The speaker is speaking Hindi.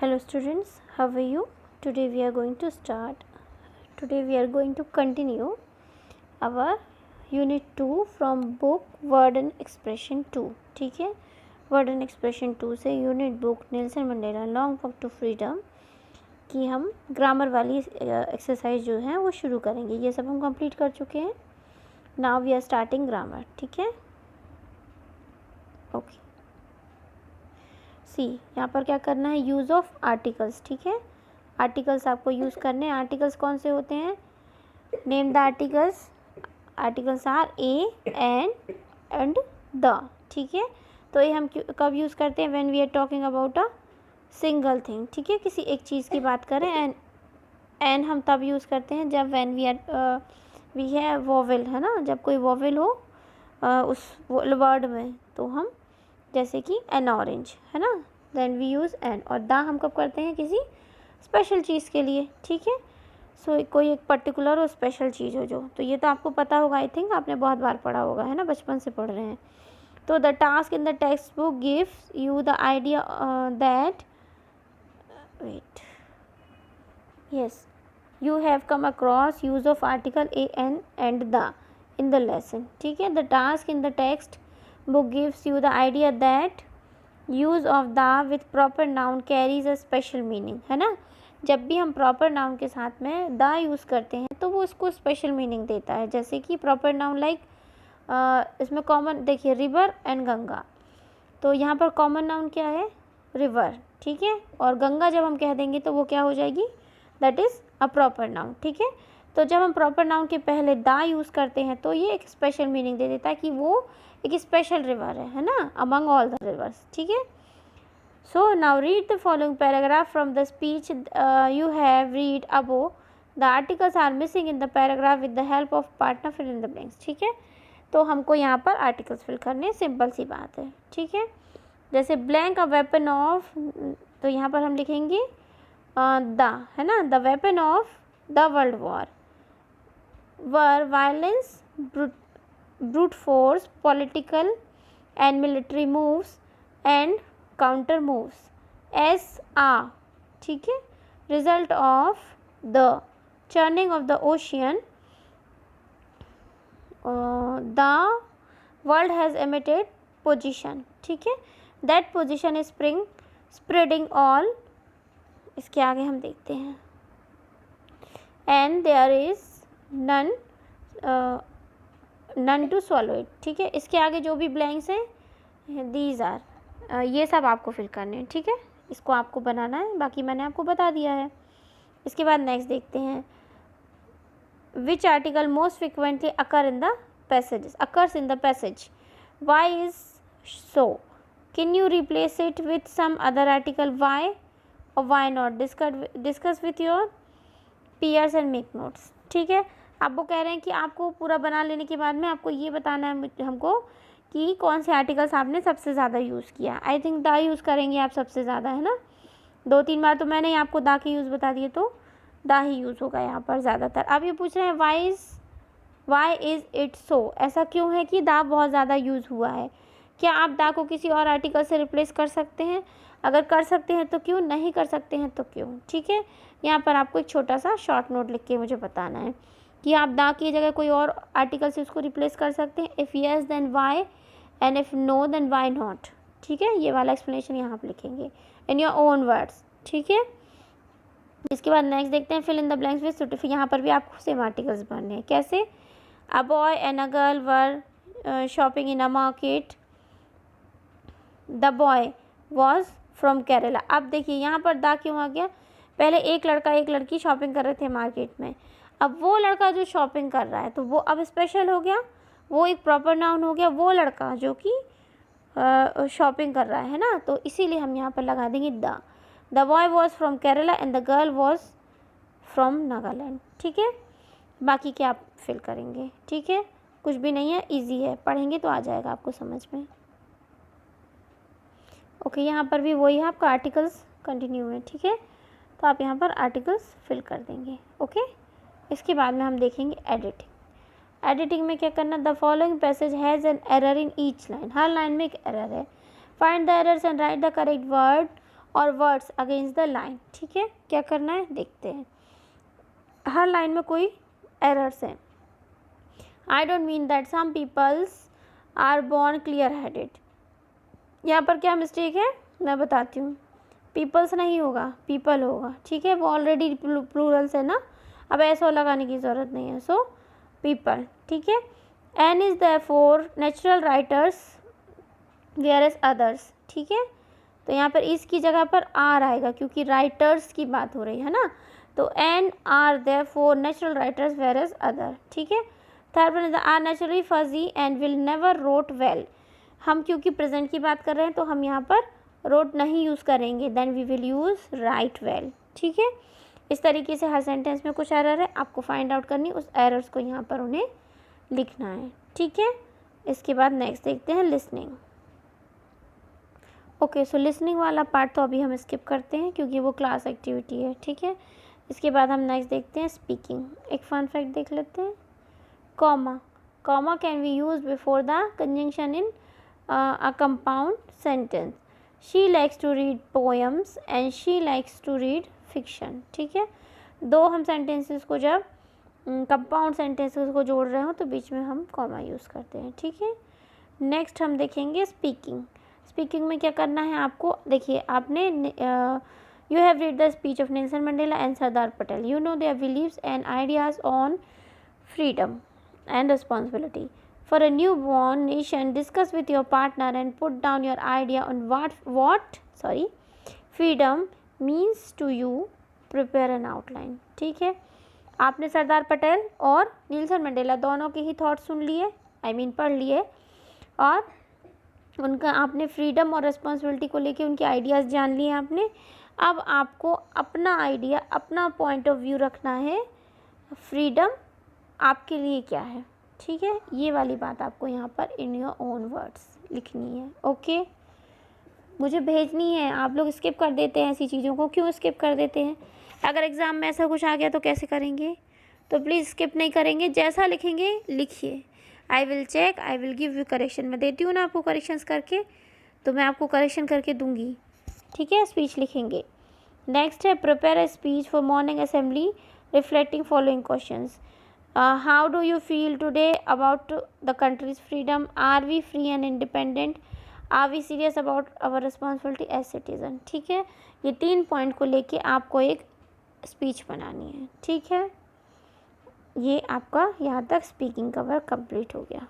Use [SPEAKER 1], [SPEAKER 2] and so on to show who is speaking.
[SPEAKER 1] Hello students, how are you? Today we are going to continue our unit 2 from book Word and Expression 2. ठीक है, Word and Expression 2 से unit book Nelson Mandela long walk to freedom की हम ग्रामर वाली एक्सरसाइज जो है वो शुरू करेंगे. ये सब हम कंप्लीट कर चुके हैं. Now we are starting grammar. ठीक है, ओके. सी, यहाँ पर क्या करना है, यूज़ ऑफ आर्टिकल्स. ठीक है, आर्टिकल्स आपको यूज़ करने हैं. आर्टिकल्स कौन से होते हैं? Name the articles. Articles are a, and the. ठीक है, तो ये हम कब यूज़ करते हैं? When we are talking about a single thing. ठीक है, किसी एक चीज़ की बात करें. एंड हम तब यूज़ करते हैं जब व्हेन वी है वोवेल, है ना, जब कोई वोवेल हो उस वर्ड में, तो हम जैसे कि एन ऑरेंज, है ना, देन वी यूज़ एन. और द हम कब करते हैं? किसी स्पेशल चीज़ के लिए. ठीक है, सो कोई एक पर्टिकुलर और स्पेशल चीज़ हो जो, तो ये तो आपको पता होगा. आई थिंक आपने बहुत बार पढ़ा होगा, है ना, बचपन से पढ़ रहे हैं. तो the task in the text book gives you the idea that wait yes you have come across use of article a, an and the in the lesson. ठीक है, the task in the text book gives you the idea that use of the with proper noun carries a special meaning. है ना, जब भी हम proper noun के साथ में the यूज़ करते हैं तो वो उसको special meaning देता है. जैसे कि proper noun like इसमें common देखिए रिवर एंड गंगा, तो यहाँ पर common noun क्या है? रिवर. ठीक है, और गंगा जब हम कह देंगे तो वो क्या हो जाएगी? That is a proper noun. ठीक है, तो जब हम प्रॉपर नाउन के पहले द यूज़ करते हैं तो ये एक स्पेशल मीनिंग दे देता है कि वो एक स्पेशल रिवर है ना, अमंग ऑल द रिवर्स. ठीक है, so now read the following paragraph from the speech you have read above. The articles are missing in the paragraph with the help of partner fill in the blanks. ठीक है, तो हमको यहाँ पर आर्टिकल्स फिल करने, सिंपल सी बात है. ठीक है, जैसे ब्लैंक अ वेपन ऑफ, तो यहाँ पर हम लिखेंगे द, है ना, the weapon of the world war were violence, brute force, political and military moves and counter moves as a, ठीक है, result of the churning of the ocean. The world has emitted position. ठीक है, that position is spreading all. इसके आगे हम देखते हैं and there is none to swallow it. ठीक है, इसके आगे जो भी ब्लैंक्स हैं दीज आर, ये सब आपको फिल करने हैं. ठीक है, इसको आपको बनाना है, बाकी मैंने आपको बता दिया है. इसके बाद नेक्स्ट देखते हैं, which article most frequently occur in the passage, occurs in the passage, why is so, can you replace it with some other article, why और why not, discuss with your peers and make notes. ठीक है, आप वो कह रहे हैं कि आपको पूरा बना लेने के बाद में आपको ये बताना है हमको कि कौन से आर्टिकल्स आपने सबसे ज़्यादा यूज़ किया. आई थिंक द यूज़ करेंगे आप सबसे ज़्यादा, है ना. 2-3 बार तो मैंने आपको द के यूज़ बता दिए, तो द ही यूज़ होगा यहाँ पर ज़्यादातर. अब ये पूछ रहे हैं वाई इज़ इट सो, ऐसा क्यों है कि द बहुत ज़्यादा यूज़ हुआ है. क्या आप द को किसी और आर्टिकल से रिप्लेस कर सकते हैं? अगर कर सकते हैं तो क्यों, नहीं कर सकते हैं तो क्यों. ठीक है, यहाँ पर आपको एक छोटा सा शॉर्ट नोट लिख के मुझे बताना है कि आप द की जगह कोई और आर्टिकल से उसको रिप्लेस कर सकते हैं. If yes then why, and if no then why not. ठीक है, ये वाला एक्सप्लेनेशन यहाँ पर लिखेंगे इन योर ओन वर्ड्स. ठीक है, इसके बाद नेक्स्ट देखते हैं, fill in the blanks with suitable. यहाँ पर भी आपको सेम आर्टिकल्स भरने हैं. कैसे? A boy and a girl were shopping in a market. The boy was from Kerala. अब देखिए यहाँ पर द क्यों आ गया? पहले एक लड़का एक लड़की शॉपिंग कर रहे थे मार्केट में. अब वो लड़का जो शॉपिंग कर रहा है तो वो अब स्पेशल हो गया, वो एक प्रॉपर नाउन हो गया, वो लड़का जो कि शॉपिंग कर रहा है ना, तो इसीलिए हम यहाँ पर लगा देंगे the. The boy was from Kerala and the girl was from Nagaland. ठीक है, बाकी क्या आप फिल करेंगे. ठीक है, कुछ भी नहीं है, इजी है, पढ़ेंगे तो आ जाएगा आपको समझ में. ओके, यहाँ पर भी वही है, आपका आर्टिकल्स कंटिन्यू है. ठीक है, तो आप यहाँ पर आर्टिकल्स फिल कर देंगे. ओके, इसके बाद में हम देखेंगे एडिटिंग. एडिटिंग में क्या करना, the following passage has an error in each line. Her line में एक एरर है. Find the errors and right the correct word और वर्ड्स अगेंस्ट द लाइन। ठीक है, क्या करना है देखते हैं। हर लाइन में कोई एरर्स हैं। I don't mean that some peoples are born clear headed. यहाँ पर क्या मिस्टेक है मैं बताती हूँ। पीपल्स नहीं होगा, पीपल होगा। ठीक है, वो ऑलरेडी प्लूरल्स है ना, अब ऐसा लगाने की ज़रूरत नहीं है। So people. ठीक है, an is therefore natural writers whereas others. ठीक है, तो यहाँ पर इसकी जगह पर आर आएगा क्योंकि राइटर्स की बात हो रही है ना, तो an are therefore natural writers whereas other. ठीक है, third one is are naturally fuzzy and will never wrote well. हम क्योंकि प्रेजेंट की बात कर रहे हैं तो हम यहाँ पर रोट नहीं यूज़ करेंगे, then we will use write well. ठीक है, इस तरीके से हर सेंटेंस में कुछ एरर है, आपको फाइंड आउट करनी, उस एरर्स को यहाँ पर उन्हें लिखना है। ठीक है, इसके बाद नेक्स्ट देखते हैं लिसनिंग। ओके, सो लिसनिंग वाला पार्ट तो अभी हम स्किप करते हैं क्योंकि वो क्लास एक्टिविटी है। ठीक है, इसके बाद हम नेक्स्ट देखते हैं स्पीकिंग। एक फन फैक्ट देख लेते हैं। Comma, comma can be use before the conjunction in a compound sentence. She likes to read poems and she likes to read fiction. ठीक है, दो हम सेंटेंसेस को जब कंपाउंड सेंटेंसेस को जोड़ रहे हो तो बीच में हम कॉमा यूज़ करते हैं। ठीक है, नेक्स्ट हम देखेंगे स्पीकिंग। स्पीकिंग में क्या करना है आपको, देखिए आपने you have read the speech of Nelson Mandela and Sardar Patel. You know their believes and ideas on freedom and responsibility for a new born nation. Discuss with your partner and put down your idea on what freedom means to you. Prepare an outline. ठीक है, आपने सरदार पटेल और नेल्सन मंडेला दोनों के ही थॉट्स सुन लिए, पढ़ लिए, और उनका आपने फ्रीडम और रिस्पॉन्सिबिलिटी को लेके उनके आइडियाज़ जान लिए आपने। अब आपको अपना आइडिया, अपना पॉइंट ऑफ व्यू रखना है, फ्रीडम आपके लिए क्या है। ठीक है, ये वाली बात आपको यहाँ पर इन योर ओन वर्ड्स लिखनी है। ओके, मुझे भेजनी है। आप लोग स्किप कर देते हैं ऐसी चीज़ों को, क्यों स्किप कर देते हैं? अगर एग्ज़ाम में ऐसा कुछ आ गया तो कैसे करेंगे? तो प्लीज़ स्किप नहीं करेंगे, जैसा लिखेंगे लिखिए। I will check, I will give you correction. मैं देती हूँ ना आपको करेक्शंस करके, तो मैं आपको करेक्शन करके दूंगी। ठीक है, स्पीच लिखेंगे। नेक्स्ट है prepare a speech for morning assembly reflecting following questions. How do you feel today about the country's freedom? Are we free and independent? Are we serious about our responsibility as citizen? ठीक है, ये 3 पॉइंट को लेके आपको एक स्पीच बनानी है। ठीक है, ये आपका यहाँ तक स्पीकिंग का वर्क कंप्लीट हो गया।